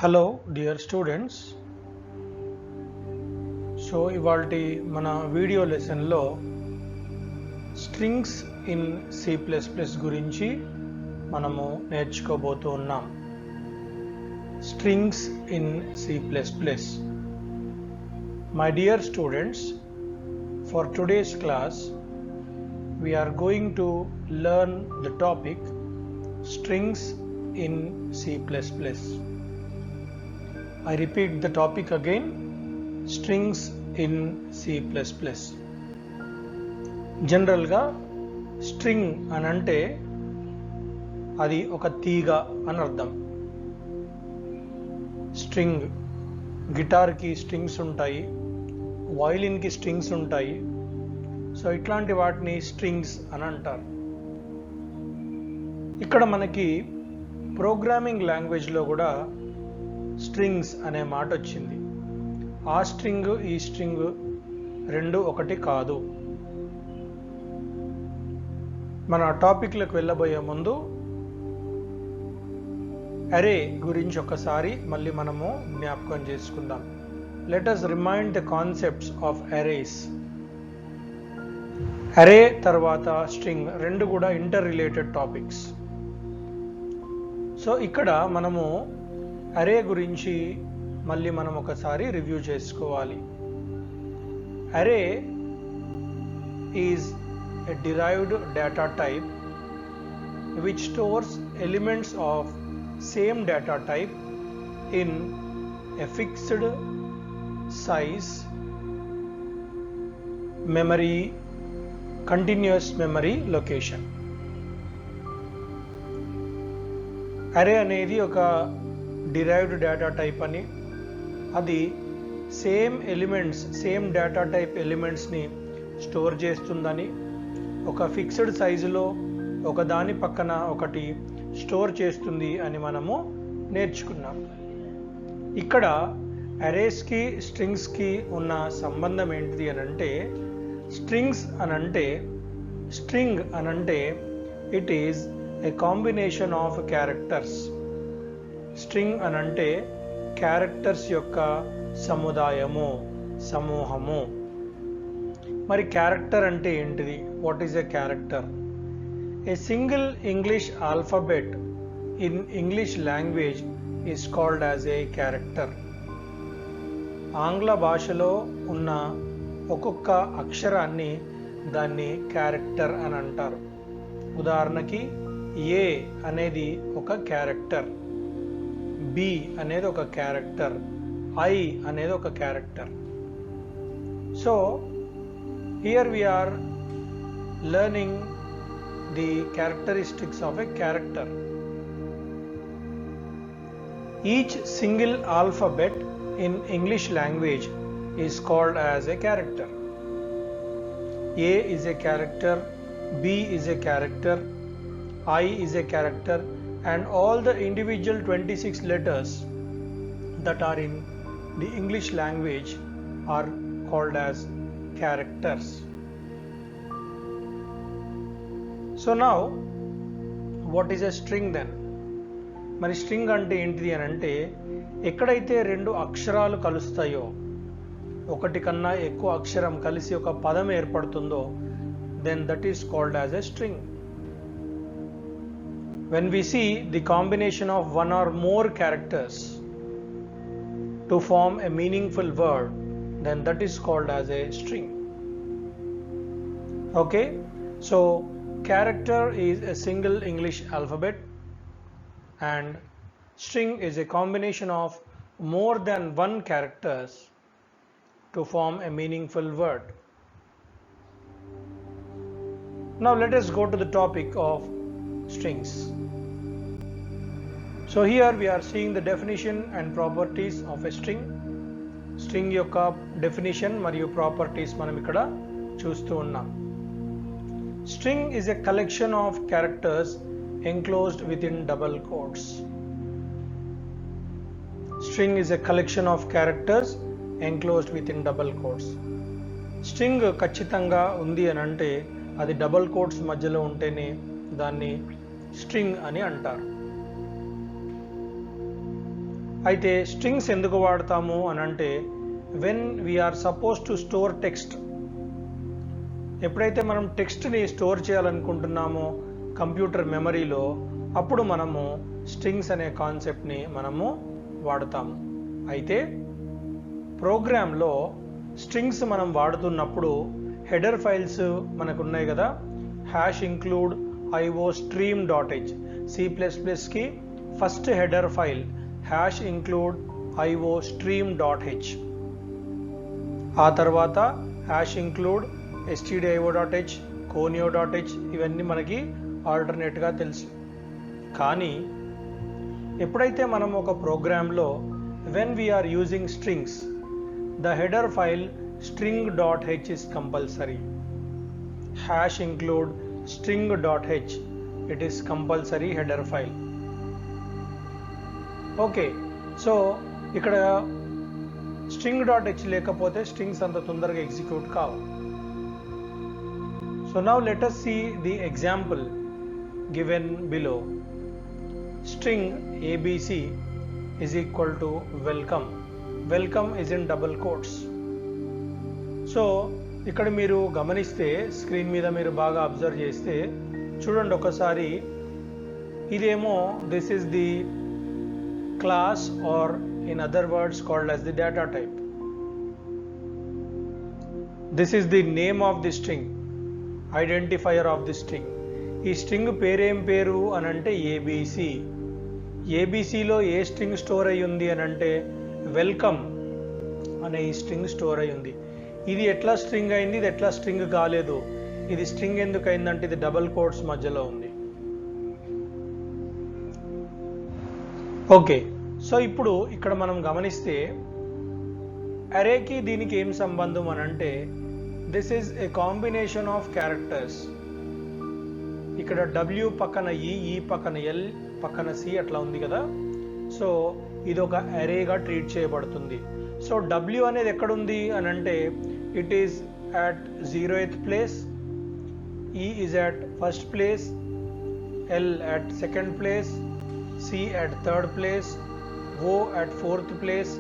Hello dear students. So ఇవాల్టి మన video లెసన్లో స్ట్రింగ్స్ ఇన్ C++ గురించి మనము నేర్చుకోబోతూ ఉన్నాం. Strings in C++. My dear students, for today's class we are going to learn the topic strings in C++. I repeat the topic again, strings in C++. జనరల్గా string అని అంటే అది ఒక తీగ అని అర్థం. స్ట్రింగ్ గిటార్కి స్ట్రింగ్స్ ఉంటాయి, వయలిన్కి స్ట్రింగ్స్ ఉంటాయి. సో ఇట్లాంటి వాటిని స్ట్రింగ్స్ అని అంటారు. ఇక్కడ మనకి ప్రోగ్రామింగ్ లాంగ్వేజ్లో కూడా స్ట్రింగ్స్ అనే మాట వచ్చింది. ఆ స్ట్రింగ్ ఈ స్ట్రింగ్ రెండు ఒకటి కాదు. మన టాపిక్లకు వెళ్ళబోయే ముందు అరే గురించి ఒకసారి మళ్ళీ మనము జ్ఞాపకం చేసుకుందాం. Let us remind the concepts of arrays. Array తర్వాత స్ట్రింగ్ రెండు కూడా ఇంటర్ రిలేటెడ్ టాపిక్స్. సో ఇక్కడ మనము అరే గురించి మళ్ళీ మనం ఒకసారి రివ్యూ చేసుకోవాలి. అరే is a derived data type which stores elements of same data type in a fixed size memory, continuous memory location. అరే అనేది ఒక డిరైవ్డ్ డేటా టైప్ అని, అది same elements, same data type ఎలిమెంట్స్ని స్టోర్ చేస్తుందని, ఒక ఫిక్స్డ్ సైజులో ఒక దాని పక్కన ఒకటి స్టోర్ చేస్తుంది అని మనము నేర్చుకున్నాం. ఇక్కడ అరేస్కి స్ట్రింగ్స్కి ఉన్న సంబంధం ఏంటిది అని అంటే, స్ట్రింగ్స్ అనంటే, స్ట్రింగ్ అనంటే it is a combination of characters. String అనంటే క్యారెక్టర్స్ యొక్క సముదాయము, సమూహము. మరి క్యారెక్టర్ అంటే ఏంటిది? What is a character? A single English alphabet in English language is called as a character. ఆంగ్ల భాషలో ఉన్న ఒక్కొక్క అక్షరాన్ని దాన్ని క్యారెక్టర్ అని అంటారు. ఉదాహరణకి ఏ అనేది ఒక క్యారెక్టర్, బి అనేది ఒక క్యారెక్టర్, ఐ అనేది ఒక character. So here we are learning the characteristics of a character. Each single alphabet in English language is called as a character. A is a character, B is a character, I is a character, and all the individual 26 letters that are in the English language are called as characters. So now what is a string then? మరి string అంటే ఏంటిది అని అంటే, ఎక్కడైతే రెండు అక్షరాలు కలుస్తాయో, ఒకటి కన్నా ఎక్కువ అక్షరం కలిసి ఒక పదం ఏర్పడుతుందో, then that is called as a string. When we see the combination of one or more characters to form a meaningful word, then that is called as a string. Okay, so character is a single English alphabet and string is a combination of more than one characters to form a meaningful word. Now let us go to the topic of strings. So here we are seeing the definition and properties of a string. String యొక్క definition మరియు properties మనం ఇక్కడ చూస్తూ ఉన్నాం. String is a collection of characters enclosed with in double quotes. String is a collection of characters enclosed with in double quotes. String ఖచ్చితంగా ఉంది అని అంటే అది డబుల్ కోట్స్ మధ్యలో ఉంటేనే దాన్ని స్ట్రింగ్ అని అంటారు. అయితే స్ట్రింగ్స్ ఎందుకు వాడతాము అని అంటే when we are suppose to store text, ఎప్పుడైతే మనం టెక్స్ట్ని స్టోర్ చేయాలనుకుంటున్నామో కంప్యూటర్ మెమరీలో, అప్పుడు మనము స్ట్రింగ్స్ అనే కాన్సెప్ట్ని మనము వాడతాము. అయితే ప్రోగ్రాంలో స్ట్రింగ్స్ మనం వాడుతున్నప్పుడు హెడర్ ఫైల్స్ మనకు ఉన్నాయి కదా, #include iostream.h, C++కి first header file #include iostream.h, ఆ తర్వాత #include stdio.h, conio.h, ఇవన్నీ మనకి ఆల్టర్నేట్గా తెలుసు. కానీ ఎప్పుడైతే మనం ఒక ప్రోగ్రాంలో when we are using strings, the header file string.h is compulsory. #include string.h, it is compulsory header file. Okay, so ఇక్కడ string.h లేకపోతే స్ట్రింగ్స్ అంత తొందరగా ఎగ్జిక్యూట్ కావు. So now let us see the example given below. String ABC is equal to welcome. Welcome is in double quotes. So ఇక్కడ మీరు గమనిస్తే screen మీద మీరు బాగా అబ్జర్వ్ చేస్తే చూడండి ఒకసారి, ఇదేమో this is the class or in other words called as the data type. This is the name of the string, identifier of the string. ఈ స్ట్రింగ్ పేరేం పేరు అని అంటే ఏబిసి. ఏబిసిలో ఏ స్ట్రింగ్ స్టోర్ అయ్యి ఉంది అని అంటే వెల్కమ్ అనే ఈ స్ట్రింగ్ స్టోర్ అయ్యి ఉంది. ఇది ఎట్లా స్ట్రింగ్ అయింది, ఇది ఎట్లా స్ట్రింగ్ కాలేదు, ఇది స్ట్రింగ్ ఎందుకు అయిందంటే ఇది డబల్ కోట్స్ మధ్యలో ఉంది. ఓకే, సో ఇప్పుడు ఇక్కడ మనం గమనిస్తే అరేకి దీనికి ఏం సంబంధం అని అంటే this is a combination of characters. ఇక్కడ W పక్కన E పక్కన L పక్కన C అట్లా ఉంది కదా, సో ఇది ఒక అరేగా ట్రీట్ చేయబడుతుంది. సో W అనేది ఎక్కడుంది అని అంటే it is at 0th place, E is at first place, L at second place, C at third place, O at fourth place,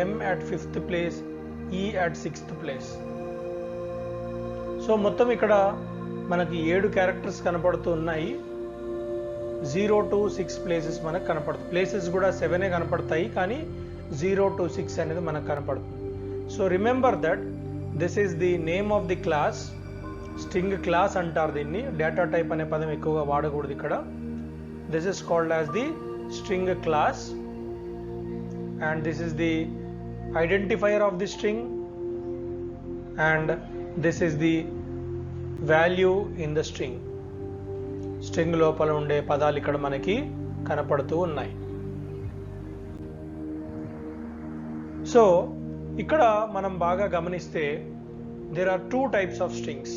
M at fifth place, E at sixth place. So మొత్తం ఇక్కడ మనకి 7 characters కనపడుతూ ఉన్నాయి. 0 to 6 places మనకు కనపడుతుంది. Places కూడా 7 కనపడతాయి, కానీ 0 to 6 అనేది మనకు కనపడుతుంది. So remember that this is the name of the class. String class అంటారు దీన్ని, డేటా టైప్ అనే పదం ఎక్కువగా వాడకూడదు ఇక్కడ. This is called as the string class and this is the identifier of the string and this is the value in the string. String లోపల ఉండే పదాలు ఇక్కడ మనకి కనపడుతూ ఉన్నాయి. సో ఇక్కడ మనం బాగా గమనిస్తే there are 2 types of strings.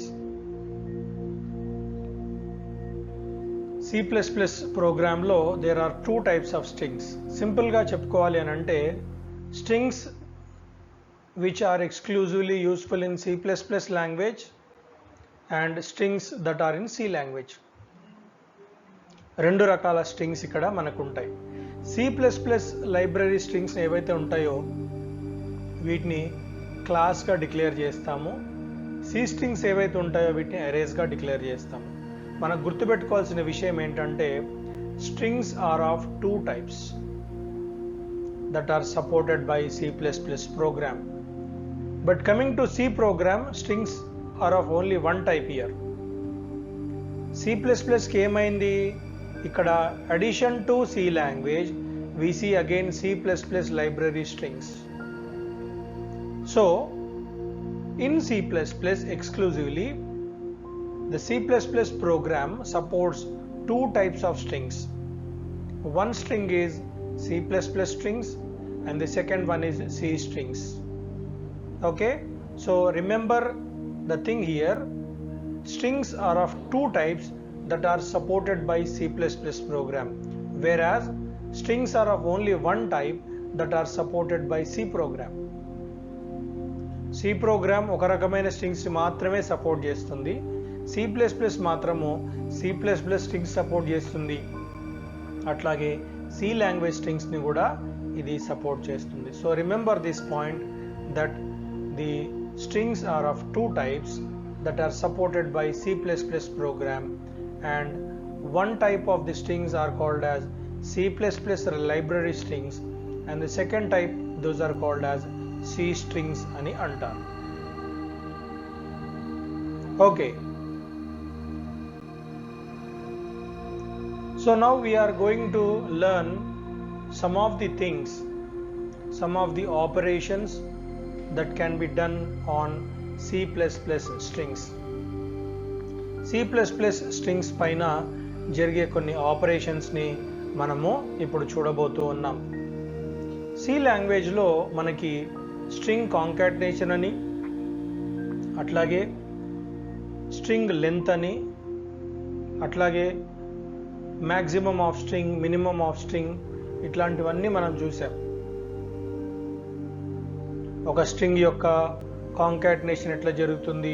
C++ ప్రోగ్రాంలో there are 2 types of strings. సింపుల్గా చెప్పుకోవాలి అని అంటే strings which are exclusively useful in C++ language and strings that are in C language. 2 రకాల స్ట్రింగ్స్ ఇక్కడ మనకు ఉంటాయి. C++ లైబ్రరీ స్ట్రింగ్స్ ఏవైతే ఉంటాయో వీటిని క్లాస్గా డిక్లేర్ చేస్తాము. సి స్ట్రింగ్స్ ఏవైతే ఉంటాయో వీటిని అరేస్గా డిక్లేర్ చేస్తాము. మనకు గుర్తుపెట్టుకోవాల్సిన విషయం ఏంటంటే strings are of 2 types that are supported by C++ program. But coming to C program, strings are of only 1 type here. C++కి ఏమైంది, ఇక్కడ addition to C language we see again C++ library strings. So in C++ exclusively the C++ program supports 2 types of strings. One string is C++ strings and the second one is C strings. Okay, so remember the thing here, strings are of 2 types that are supported by C++ program, whereas strings are of only 1 type that are supported by C program. C program ఒక రకమైన strings మాత్రమే support చేస్తుంది. C++ మాత్రము C++ strings support చేస్తుంది. అట్లాగే C language స్ట్రింగ్స్ని కూడా ఇది support చేస్తుంది. So remember this point that the strings are of two types that are supported by C++ program, and one type of the strings are called as C++ library strings, and the second type, those are called as C strings ani antaru. Okay, so now we are going to learn some of the things, some of the operations that can be done on C++ strings. C++ strings పైన జరిగే కొన్ని ఆపరేషన్స్ని మనము ఇప్పుడు చూడబోతూ ఉన్నాం. C లాంగ్వేజ్లో మనకి string కాంకాటినేషన్ అని, అట్లాగే స్ట్రింగ్ లెంత్ అని, అట్లాగే maximum of string, minimum of string, ఇట్లాంటివన్నీ మనం చూసాం. ఒక స్ట్రింగ్ యొక్క కాంకాటినేషన్ ఎట్లా జరుగుతుంది,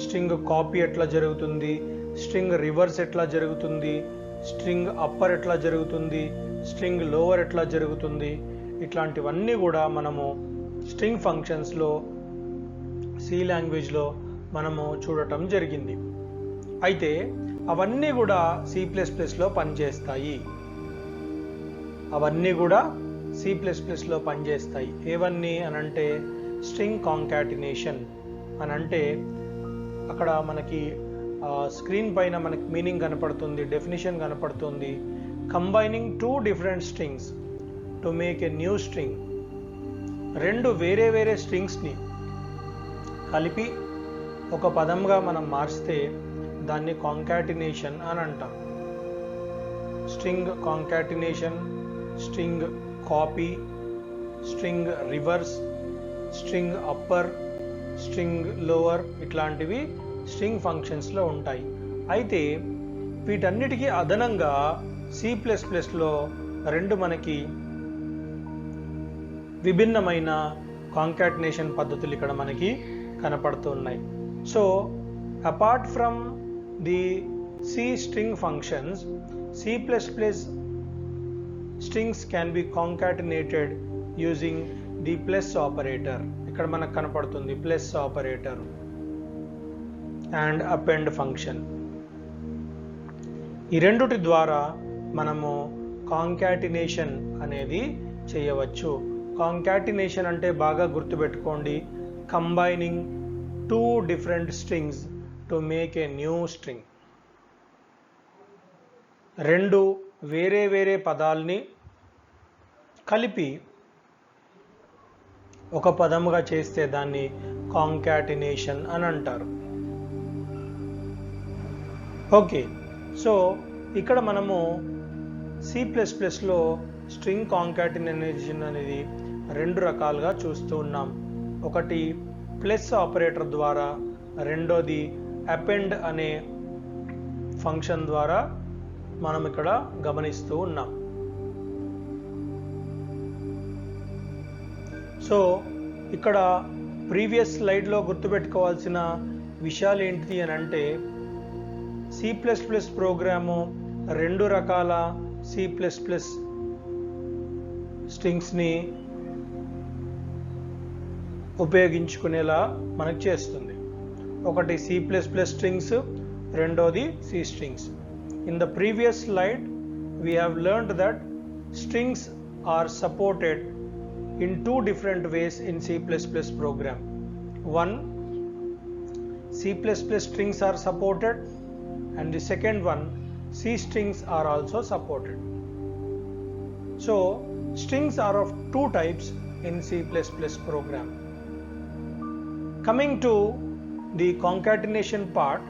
స్ట్రింగ్ కాపీ ఎట్లా జరుగుతుంది, స్ట్రింగ్ రివర్స్ ఎట్లా జరుగుతుంది, స్ట్రింగ్ అప్పర్ ఎట్లా జరుగుతుంది, స్ట్రింగ్ లోవర్ ఎట్లా జరుగుతుంది, ఇట్లాంటివన్నీ కూడా మనము స్ట్రింగ్ ఫంక్షన్స్లో సి లాంగ్వేజ్లో మనము చూడటం జరిగింది. అయితే అవన్నీ కూడా C++లో పనిచేస్తాయి. అవన్నీ కూడా C++లో పనిచేస్తాయి. ఏవన్నీ అనంటే స్ట్రింగ్ కాంకాటినేషన్ అని అంటే, అక్కడ మనకి స్క్రీన్ పైన మనకి మీనింగ్ కనపడుతుంది, డెఫినిషన్ కనపడుతుంది. Combining two different strings to make a new string. రెండు వేరే వేరే స్ట్రింగ్స్ని కలిపి ఒక పదంగా మనం మార్చితే దాన్ని కాంకాటినేషన్ అని అంటాం. String concatenation, string copy, string reverse, string upper, string lower, ఇట్లాంటివి స్ట్రింగ్ ఫంక్షన్స్లో ఉంటాయి. అయితే వీటన్నిటికీ అదనంగా C++లో రెండు మనకి విభిన్నమైన కాంకాటినేషన్ పద్ధతులు ఇక్కడ మనకి కనపడుతున్నాయి. So apart from the C string functions, C++ strings can be concatenated using the plus operator. ఇక్కడ మనకు కనపడుతుంది plus operator and append function. ఈ రెండుటి ద్వారా మనము కాంకాటినేషన్ అనేది చేయవచ్చు. కాంకాటినేషన్ అంటే బాగా గుర్తుపెట్టుకోండి, combining two different strings to make a new string. రెండు వేరే వేరే పదాల్ని కలిపి ఒక పదముగా చేస్తే దాన్ని కాంకాటినేషన్ అని అంటారు. ఓకే, సో ఇక్కడ మనము C++లో స్ట్రింగ్ కాంకాటినేషన్ అనేది రెండు రకాలుగా చూస్తూ ఉన్నాం. ఒకటి ప్లస్ ఆపరేటర్ ద్వారా, రెండోది అపెండ్ అనే ఫంక్షన్ ద్వారా మనం ఇక్కడ గమనిస్తూ ఉన్నాం. సో ఇక్కడ ప్రీవియస్ స్లైడ్లో గుర్తుపెట్టుకోవాల్సిన విషయాలు ఏంటిది అని అంటే, C++ ప్రోగ్రాము రెండు రకాల C++ స్ట్రింగ్స్ని ఉపయోగించుకునేలా మనకు చేస్తుంది. ఒకటి C++ strings, రెండోది C strings. In the previous slide, we have learned that strings are supported in two different ways in C++ program. One, C++ strings are supported, and the second one, C strings are also supported. So, strings are of two types in C++ program. Coming to the concatenation part,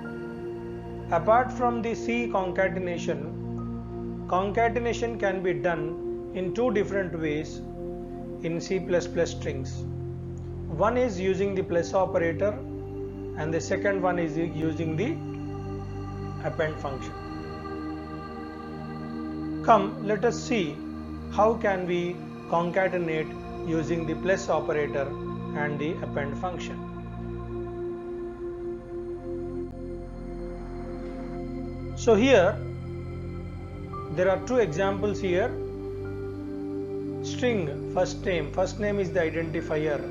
apart from the C concatenation, concatenation can be done in two different ways in C++ strings. One is using the plus operator, and the second one is using the append function. Come, let us see how can we concatenate using the plus operator and the append function. So here there are two examples here. String first name is the identifier.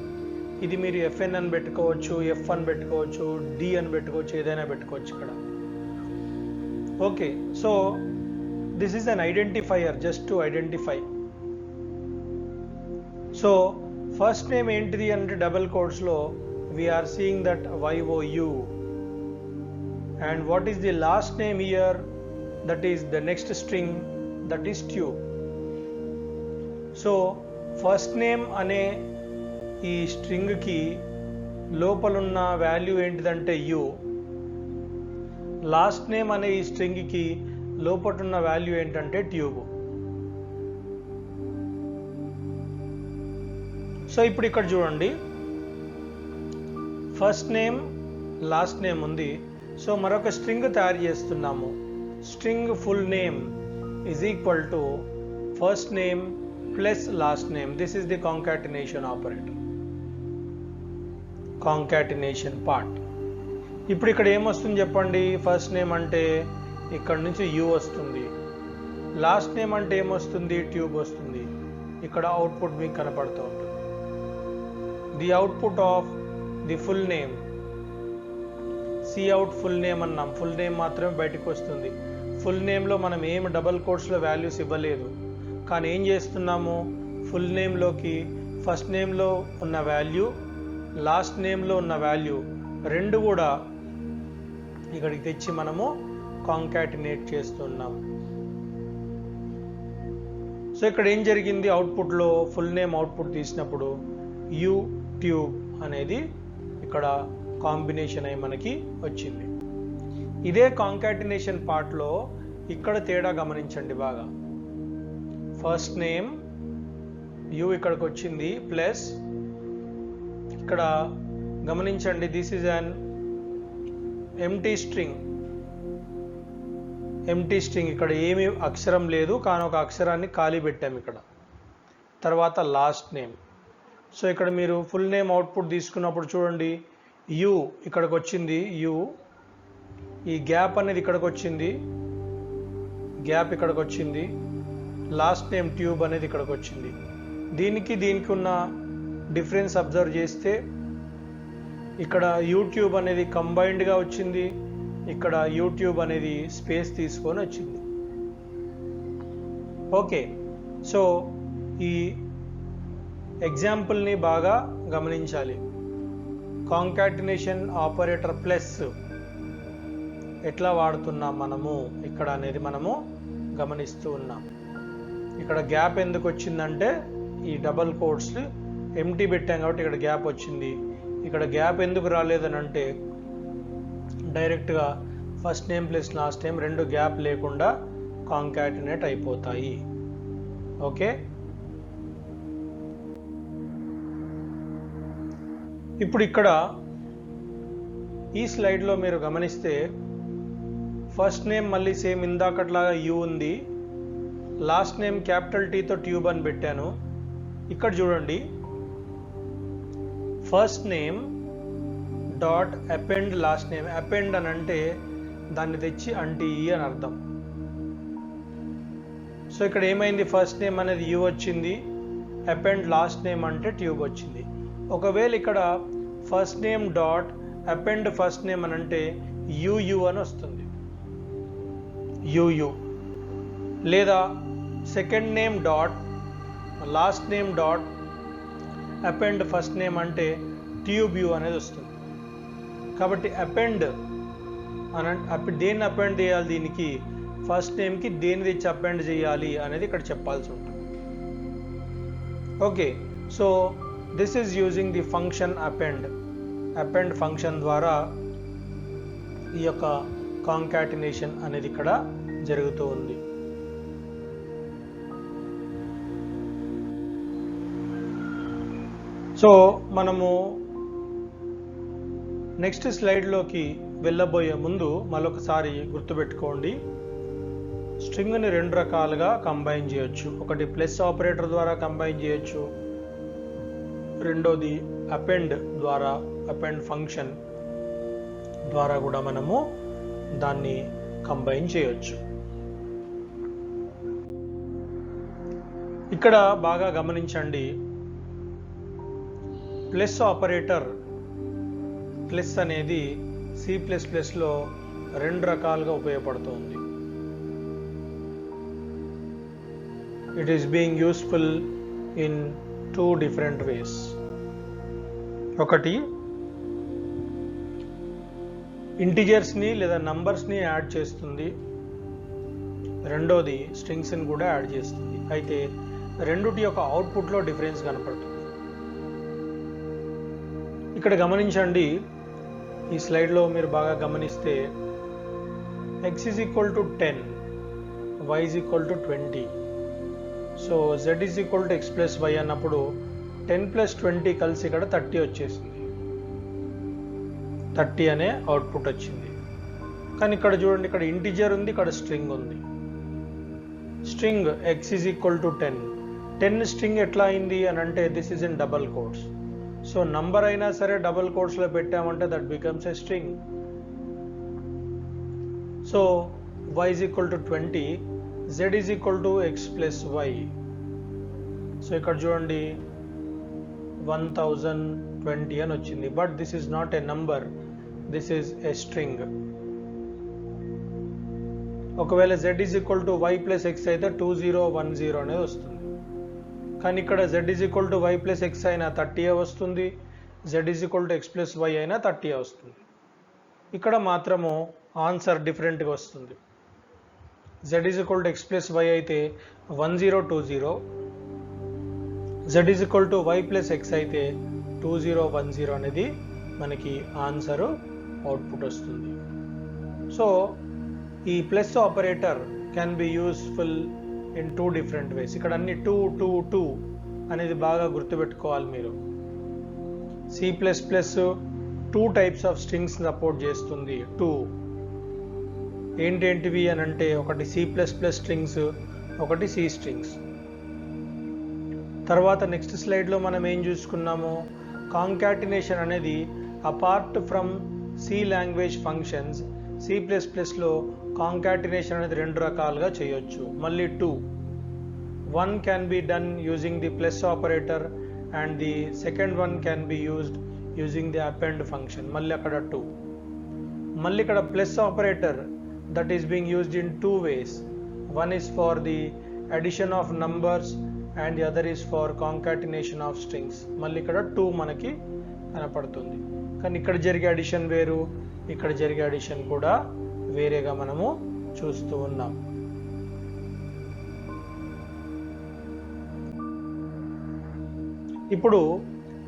ఇది మీరు FN అని పెట్టుకోవచ్చు, F అని పెట్టుకోవచ్చు, D అని పెట్టుకోవచ్చు, ఏదైనా పెట్టుకోవచ్చు ఇక్కడ. Okay, so this is an identifier just to identify. So first name ఏంటిది అంటే డబుల్ కోట్స్లో we are seeing that YOU. And what is the last name here? That is the next string, that is tube. So first name అనే ఈ string కి లోపలున్న value ఏంటిదంటే U. Last name అనే ఈ స్ట్రింగ్ కి లోపలున్న వాల్యూ ఏంటంటే ట్యూబ్. సో ఇప్పుడు ఇక్కడ చూడండి, ఫస్ట్ నేమ్ లాస్ట్ నేమ్ ఉంది. సో మరొక స్ట్రింగ్ తయారు చేస్తున్నాము. String full name is equal to first name plus last name. This is the concatenation operator, concatenation part. ఇప్పుడు ఇక్కడ ఏమొస్తుంది చెప్పండి? ఫస్ట్ నేమ్ అంటే ఇక్కడ నుంచి U వస్తుంది, లాస్ట్ నేమ్ అంటే ఏమొస్తుంది? ట్యూబ్ వస్తుంది. ఇక్కడ అవుట్పుట్ మీకు కనపడుతూ ఉంటుంది. The output of the full name, Cout full name అన్నాం, ఫుల్ నేమ్ మాత్రమే బయటకు వస్తుంది. ఫుల్ నేమ్లో మనం ఏం డబల్ కోట్స్లో వాల్యూస్ ఇవ్వలేదు, కానీ ఏం చేస్తున్నాము? ఫుల్ నేమ్లోకి ఫస్ట్ నేమ్లో ఉన్న వాల్యూ, లాస్ట్ నేమ్లో ఉన్న వాల్యూ రెండు కూడా ఇక్కడికి తెచ్చి మనము కాంకాటినేట్ చేస్తున్నాం. సో ఇక్కడ ఏం జరిగింది? అవుట్పుట్లో ఫుల్ నేమ్ అవుట్పుట్ తీసినప్పుడు U ట్యూబ్ అనేది ఇక్కడ కాంబినేషన్ అయి మనకి వచ్చింది. ఇదే కాంకాటినేషన్ పార్ట్లో ఇక్కడ తేడా గమనించండి బాగా. ఫస్ట్ నేమ్ U ఇక్కడికి వచ్చింది ప్లస్ ఇక్కడ గమనించండి, this is an empty string. ఇక్కడ ఏమీ అక్షరం లేదు, కానీ ఒక అక్షరాన్ని ఖాళీ పెట్టాము ఇక్కడ. తర్వాత లాస్ట్ నేమ్. సో ఇక్కడ మీరు ఫుల్ నేమ్ అవుట్పుట్ తీసుకున్నప్పుడు చూడండి, U ఇక్కడికి వచ్చింది, U ఈ గ్యాప్ అనేది ఇక్కడికి వచ్చింది, గ్యాప్ ఇక్కడికి వచ్చింది, లాస్ట్ నేమ్ ట్యూబ్ అనేది ఇక్కడికి వచ్చింది. దీనికి ఉన్న డిఫరెన్స్ అబ్జర్వ్ చేస్తే ఇక్కడ యూట్యూబ్ అనేది కంబైన్డ్గా వచ్చింది, ఇక్కడ యూట్యూబ్ అనేది స్పేస్ తీసుకొని వచ్చింది. ఓకే, సో ఈ ఎగ్జాంపుల్ని బాగా గమనించాలి. కాంకాటినేషన్ ఆపరేటర్ ప్లస్ ఎట్లా వాడుతున్నాం మనము ఇక్కడ అనేది మనము గమనిస్తూ ఉన్నాం. ఇక్కడ గ్యాప్ ఎందుకు వచ్చిందంటే ఈ డబల్ కోట్స్ ఎంటీ పెట్టాం కాబట్టి ఇక్కడ గ్యాప్ వచ్చింది. ఇక్కడ గ్యాప్ ఎందుకు రాలేదని అంటే డైరెక్ట్గా first name plus last name రెండు గ్యాప్ లేకుండా కాంకాటినేట్ అయిపోతాయి. ఓకే, ఇప్పుడు ఇక్కడ ఈ స్లైడ్లో మీరు గమనిస్తే ఫస్ట్ నేమ్ మళ్ళీ సేమ్ ఇందాకట్లాగా U ఉంది, లాస్ట్ నేమ్ క్యాపిటల్ Tతో ట్యూబ్ అని పెట్టాను. ఇక్కడ చూడండి, first name dot append last name. Append అని అంటే దాన్ని తెచ్చి అంటి అని అర్థం. సో ఇక్కడ ఏమైంది? ఫస్ట్ నేమ్ అనేది U వచ్చింది, అపెండ్ లాస్ట్ నేమ్ అంటే ట్యూబ్ వచ్చింది. ఒకవేళ ఇక్కడ first name dot append first name అని అంటే UU అని వస్తుంది, UU. లేదా second name dot last name dot append first name అంటే ట్యూబ్ U అనేది వస్తుంది. కాబట్టి అపెండ్ దేన్ని అపెండ్ చేయాలి? దీనికి ఫస్ట్ నేమ్కి దేన్ని తెచ్చి అపెండ్ చేయాలి అనేది ఇక్కడ చెప్పాల్సి ఉంటుంది. Okay, so this is using the function append function ద్వారా ఈ యొక్క కాంకాటినేషన్ అనేది ఇక్కడ జరుగుతూ ఉంది. సో మనము నెక్స్ట్ స్లైడ్లోకి వెళ్ళబోయే ముందు మరొకసారి గుర్తుపెట్టుకోండి, స్ట్రింగ్ని రెండు రకాలుగా కంబైన్ చేయొచ్చు. ఒకటి ప్లస్ ఆపరేటర్ ద్వారా కంబైన్ చేయొచ్చు, రెండోది అపెండ్ ద్వారా, అపెండ్ ఫంక్షన్ ద్వారా కూడా మనము దాన్ని కంబైన్ చేయొచ్చు. ఇక్కడ బాగా గమనించండి, ప్లస్ ఆపరేటర్ ప్లస్ అనేది C++లో రెండు రకాలుగా ఉపయోగపడుతుంది. It is being useful in two different ways. ఒకటి, ఇంటిజర్స్ని లేదా నంబర్స్ని యాడ్ చేస్తుంది. రెండోది, స్ట్రింగ్స్ని కూడా యాడ్ చేస్తుంది. అయితే రెండుటి యొక్క అవుట్పుట్లో డిఫరెన్స్ కనపడుతుంది. ఇక్కడ గమనించండి, ఈ స్లైడ్లో మీరు బాగా గమనిస్తే x is equal to 10, y is equal to 20. So z is equal to x plus y అన్నప్పుడు 10 plus 20 కలిసి ఇక్కడ 30 వచ్చేసింది. 30 అనే అవుట్పుట్ వచ్చింది. కానీ ఇక్కడ చూడండి, ఇక్కడ ఇంటిజర్ ఉంది, ఇక్కడ స్ట్రింగ్ ఉంది. String x is equal to 10. 10 string ఎట్లా అయింది అని అంటే this is in double quotes. So number అయినా సరే డబల్ కోట్స్లో పెట్టామంటే that becomes a string. So y is equal to 20, z is equal to x plus y. So ఇక్కడ చూడండి 1020 అని వచ్చింది. But this is not a number, this is a string. ఒకవేళ z is equal to y plus x అయితే 2010 అనేది వస్తుంది. కానీ ఇక్కడ z is equal to y plus x అయినా 30 వస్తుంది, z is equal to x plus y అయినా 30 వస్తుంది. ఇక్కడ మాత్రము ఆన్సర్ డిఫరెంట్గా వస్తుంది. z is equal to x plus y అయితే 1020, z is equal to y plus x అయితే 2010 అనేది మనకి ఆన్సర్ అవుట్పుట్ వస్తుంది. సో ఈ plus operator can be useful in two different ways. ఇక్కడ అన్ని 2 2 2 అనేది బాగా గుర్తుపెట్టుకోవాలి మీరు. C++ 2 types of strings support చేస్తుంది. 2 ఏంటేంటివి అని అంటే ఒకటి C++ స్ట్రింగ్స్, ఒకటి C స్ట్రింగ్స్. తర్వాత నెక్స్ట్ స్లైడ్లో మనం ఏం చూసుకున్నాము, కాంకాటినేషన్ అనేది apart from C language functions C++లో కాంకాటినేషన్ అనేది రెండు రకాలుగా చేయొచ్చు. మళ్ళీ 2, one can be done using the plus operator and the second one can be used using the append function. మళ్ళీ అక్కడ 2. మళ్ళీ ఇక్కడ plus operator that is being used in two ways. One is for the addition of numbers and the other is for concatenation of strings. మళ్ళీ ఇక్కడ 2 మనకి కనపడుతుంది. కానీ ఇక్కడ జరిగే అడిషన్ వేరు, ఇక్కడ జరిగే అడిషన్ కూడా వేరేగా మనము చూస్తూ ఉన్నాం. ఇప్పుడు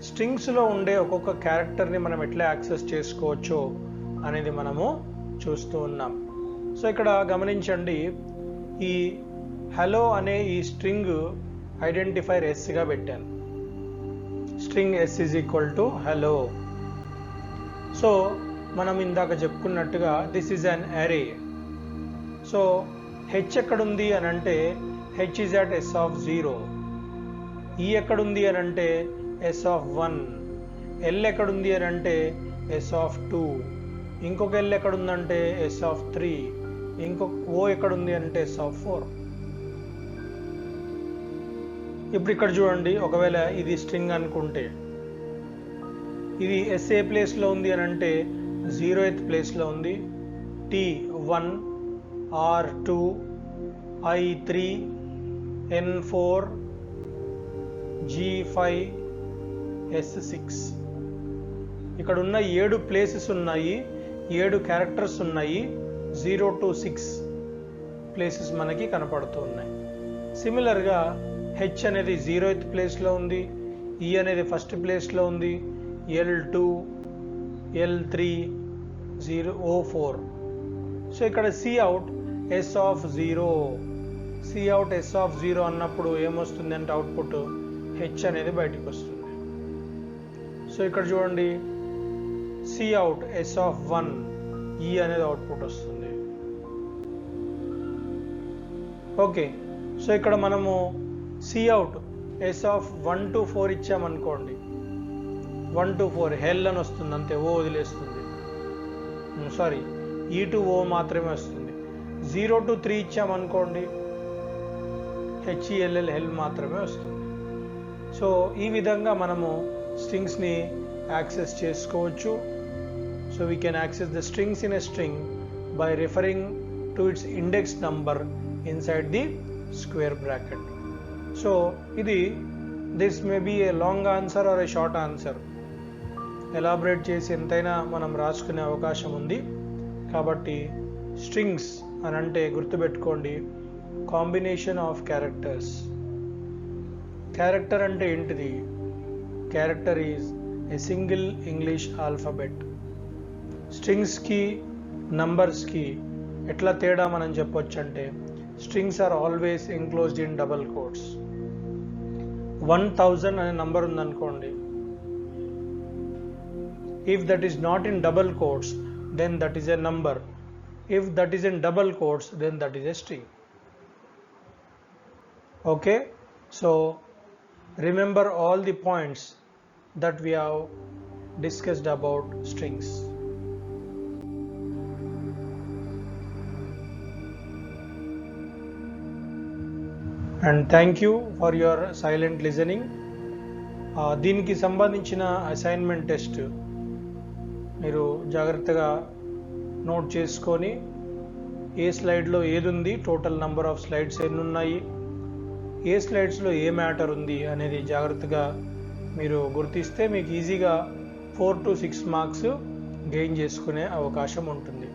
స్ట్రింగ్స్లో ఉండే ఒక్కొక్క క్యారెక్టర్ని మనం ఎట్లా యాక్సెస్ చేసుకోవచ్చో అనేది మనము చూస్తూ ఉన్నాం. సో ఇక్కడ గమనించండి, ఈ హలో అనే ఈ స్ట్రింగ్ ఐడెంటిఫైర్ ఎస్గా పెట్టాను. String S is equal to hello. So మనం ఇందాక చెప్పుకున్నట్టుగా దిస్ ఈజ్ అన్ అరే. సో హెచ్ ఎక్కడుంది అని అంటే H is at S of 0. ఈ ఎక్కడుంది అని అంటే ఎస్ ఆఫ్ 1. ఎల్ ఎక్కడుంది అని అంటే ఎస్ ఆఫ్ 2. ఇంకొక ఎల్ ఎక్కడుందంటే ఎస్ ఆఫ్ 3. ఇంకొక ఓ ఎక్కడుంది అంటే ఎస్ ఆఫ్ 4. ఇప్పుడు ఇక్కడ చూడండి, ఒకవేళ ఇది స్ట్రింగ్ అనుకుంటే ఇది ఎస్ఏ ప్లేస్లో ఉంది అని అంటే 0th ప్లేస్లో ఉంది. T1, R2, I3, N4, G5, S6. ఇక్కడ ఉన్న 7 ప్లేసెస్ ఉన్నాయి, 7 క్యారెక్టర్స్ ఉన్నాయి. 0 to 6 ప్లేసెస్ మనకి కనపడుతూ ఉన్నాయి. సిమిలర్గా హెచ్ అనేది 0th ప్లేస్లో ఉంది, ఈ అనేది ఫస్ట్ ప్లేస్లో ఉంది, L2, L3, 0, 4. సో ఇక్కడ Cout S of 0. Cout S of 0 అన్నప్పుడు ఏమొస్తుంది అంటే అవుట్పుట్ హెచ్ అనేది బయటకు వస్తుంది. సో ఇక్కడ చూడండి, Cout S of 1, ఈ అనేది అవుట్పుట్ వస్తుంది. ఓకే, సో ఇక్కడ మనము Cout S of 1 to 4 ఇచ్చామనుకోండి, 1 to 4 హెల్ అని వస్తుంది, అంతే, ఓ వదిలేస్తుంది. సారీ, ఈ టు ఓ మాత్రమే వస్తుంది. 0 to 3 ఇచ్చామనుకోండి, HELL మాత్రమే వస్తుంది. సో ఈ విధంగా మనము స్ట్రింగ్స్ని యాక్సెస్ చేసుకోవచ్చు. So we can access the strings in a string by referring to its index number inside the square bracket. So this may be a long answer or a short answer. Elaborate చేసి ఎంతైనా మనం రాసుకునే అవకాశం ఉంది. కాబట్టి strings అని అంటే గుర్తుపెట్టుకోండి, కాంబినేషన్ ఆఫ్ క్యారెక్టర్స్. క్యారెక్టర్ అంటే ఏంటిది? Character is a single English alphabet. స్ట్రింగ్స్కి నంబర్స్కి ఎట్లా తేడా మనం చెప్పొచ్చు అంటే, strings are always enclosed in double quotes. 1000 అనే నంబర్ ఉందనుకోండి, if that is not in double quotes then that is a number. If that is in double quotes then that is a string. Okay, so remember all the points that we have discussed about strings. And thank you for your silent listening. దీనికి సంబంధించిన assignment test మీరు జాగ్రత్తగా note చేసుకొని, ఏ స్లైడ్లో ఏది ఉంది, total number of slides ఎన్ని ఉన్నాయి, ఏ స్లైడ్స్లో ఏ మ్యాటర్ ఉంది అనేది జాగ్రత్తగా మీరు గుర్తిస్తే మీకు ఈజీగా 4 to 6 మార్క్స్ గెయిన్ చేసుకునే అవకాశం ఉంటుంది.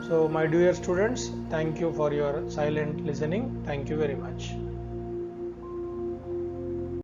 So my dear students, thank you for your silent listening. Thank you very much.